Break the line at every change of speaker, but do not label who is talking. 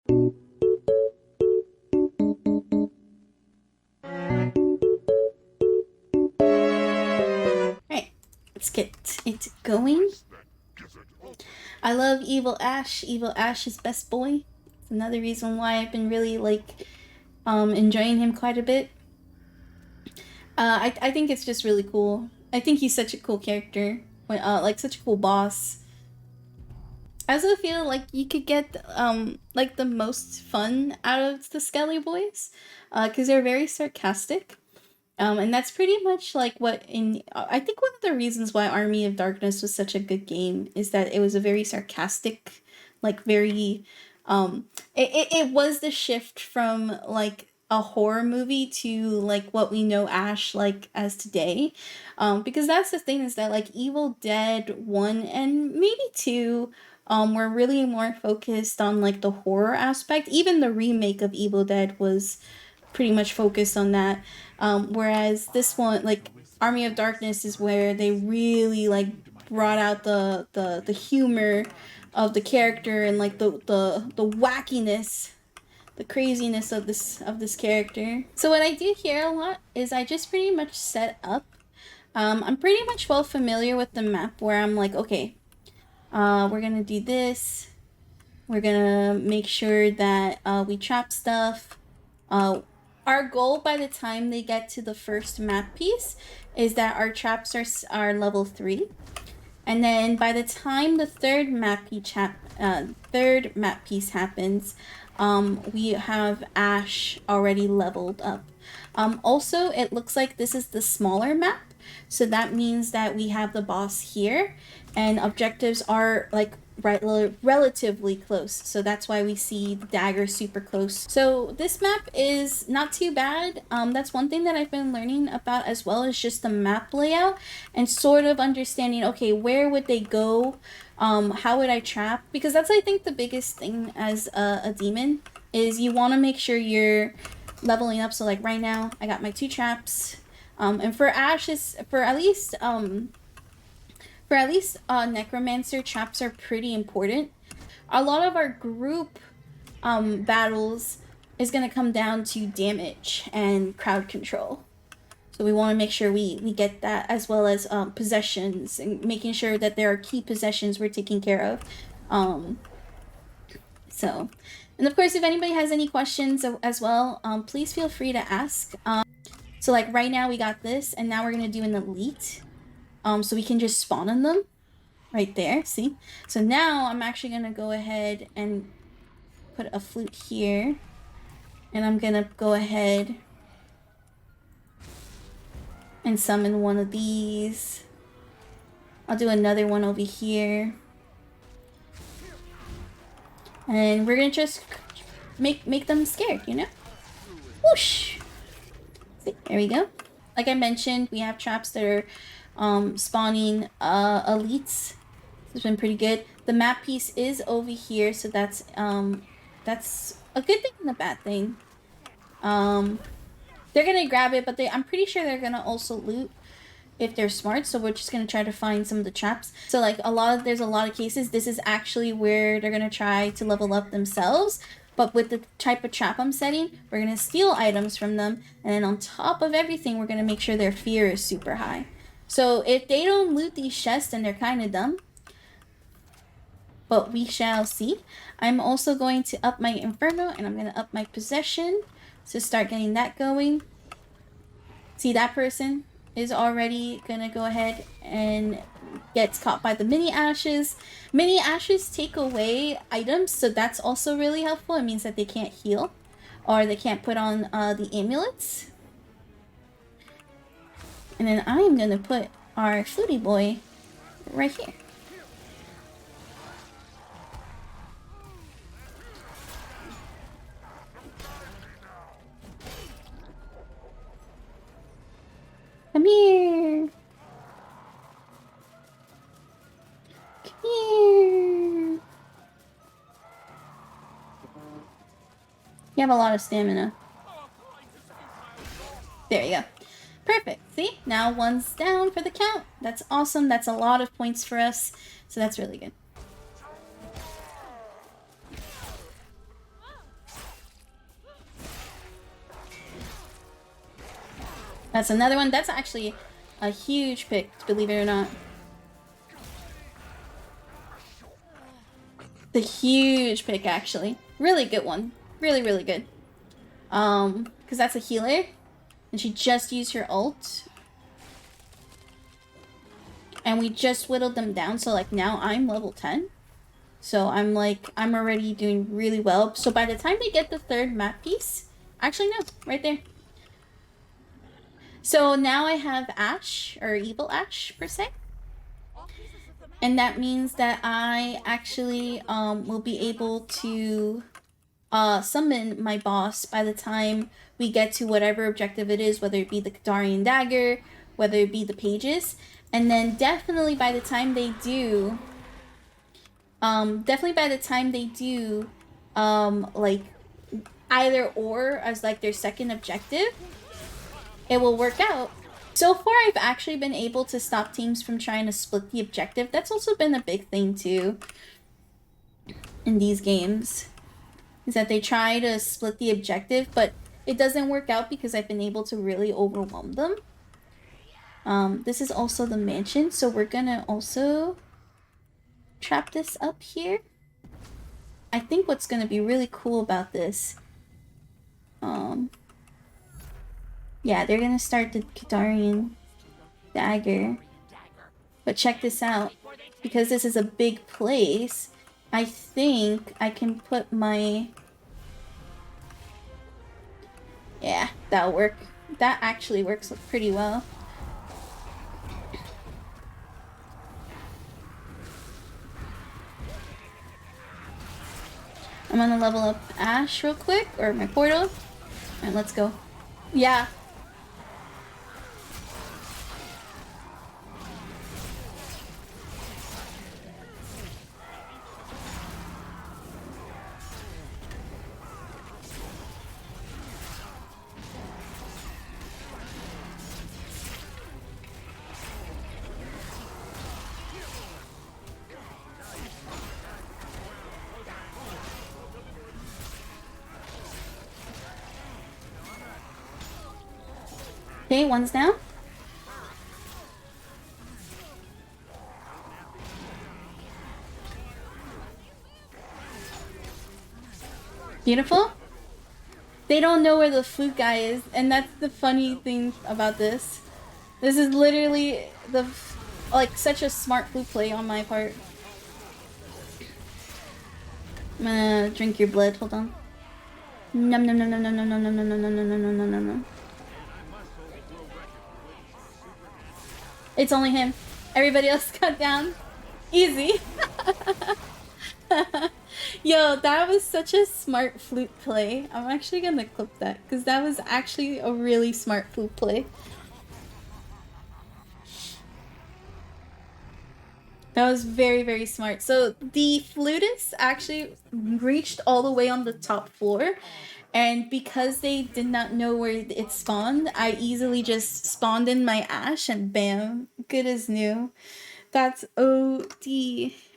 Alright, let's get it going. I love Evil Ash. Evil Ash is best boy. It's another reason why I've been really enjoying him quite a bit. I think it's just really cool. I think he's such a cool character. Like such a cool boss. I also feel like you could get like the most fun out of the Skelly boys, because they're very sarcastic. And that's pretty much like I think one of the reasons why Army of Darkness was such a good game is that it was a very sarcastic, like very, it was the shift from like a horror movie to like what we know Ash like as today. Because that's the thing, is that like Evil Dead 1 and maybe 2 were really more focused on like the horror aspect. Even the remake of Evil Dead was pretty much focused on that. Whereas this one, like Army of Darkness, is where they really like brought out the humor of the character and like the wackiness, the craziness of this character. So what I do here a lot is I just pretty much set up. I'm pretty much well familiar with the map where I'm like, okay, we're gonna do this. We're gonna make sure that we trap stuff. Our goal by the time they get to the first map piece is that our traps are level 3. And then by the time the third map piece happens, we have Ash already leveled up. Also, it looks like this is the smaller map, so that means that we have the boss here, and objectives are like relatively close, so that's why we see the dagger super close. So this map is not too bad. That's one thing that I've been learning about, as well as just the map layout and sort of understanding, okay, where would they go, how would I trap, because that's, I think, the biggest thing as a demon, is you want to make sure you're leveling up. So like right now I got my 2 traps, and for Ash is for at least Necromancer, traps are pretty important. A lot of our group battles is going to come down to damage and crowd control. So we want to make sure we get that, as well as possessions, and making sure that there are key possessions we're taking care of. So, and of course, if anybody has any questions as well, please feel free to ask. So like right now we got this, and now we're going to do an elite. So we can just spawn on them right there, see? So now I'm actually gonna go ahead and put a flute here, and I'm gonna go ahead and summon one of these. I'll do another one over here, and we're gonna just make them scared, you know? Whoosh! See, there we go. Like I mentioned, we have traps that are spawning elites. This has been pretty good. The map piece is over here, so that's a good thing and a bad thing. They're gonna grab it, but I'm pretty sure they're gonna also loot if they're smart. So we're just gonna try to find some of the traps. So like there's a lot of cases, this is actually where they're gonna try to level up themselves. But with the type of trap I'm setting, we're gonna steal items from them, and then on top of everything, we're gonna make sure their fear is super high. So if they don't loot these chests, then they're kind of dumb. But we shall see. I'm also going to up my Inferno, and I'm going to up my Possession to start getting that going. See, that person is already going to go ahead and gets caught by the mini ashes. Mini ashes take away items, so that's also really helpful. It means that they can't heal, or they can't put on the amulets. And then I'm gonna put our Flutie boy right here. Come here. Come here. You have a lot of stamina. There you go. Perfect. See? Now one's down for the count. That's awesome. That's a lot of points for us. So that's really good. That's another one. That's actually a huge pick, believe it or not. The huge pick, actually. Really good one. Really, really good. Because that's a healer. And she just used her ult. And we just whittled them down, so like now I'm level 10. So I'm already doing really well. So by the time they get the third map piece, actually no, right there. So now I have Ash, or Evil Ash per se. And that means that I actually will be able to summon my boss by the time we get to whatever objective it is, whether it be the Kadarian Dagger, whether it be the pages. And then definitely by the time they do, like either or as like their second objective, it will work out. So far, I've actually been able to stop teams from trying to split the objective. That's also been a big thing too in these games, is that they try to split the objective, but it doesn't work out because I've been able to really overwhelm them. This is also the mansion, so we're gonna also trap this up here. I think what's gonna be really cool about this, yeah, they're gonna start the Kadarian Dagger. But check this out. Because this is a big place, I think I can put my... Yeah, that'll work. That actually works pretty well. I'm gonna level up Ash real quick, or my portal. Alright, let's go. Yeah. Okay, one's down. Beautiful. They don't know where the flute guy is, and that's the funny thing about this. This is literally like such a smart flute play on my part. I'm gonna drink your blood. Hold on. Num num num num num num num num num num num num num num num num. It's only him. Everybody else got down. Easy. Yo, that was such a smart flute play. I'm actually gonna clip that because that was actually a really smart flute play. That was very, very smart. So the flutist actually reached all the way on the top floor, and because they did not know where it spawned, I easily just spawned in my Ash and bam, good as new. That's OD.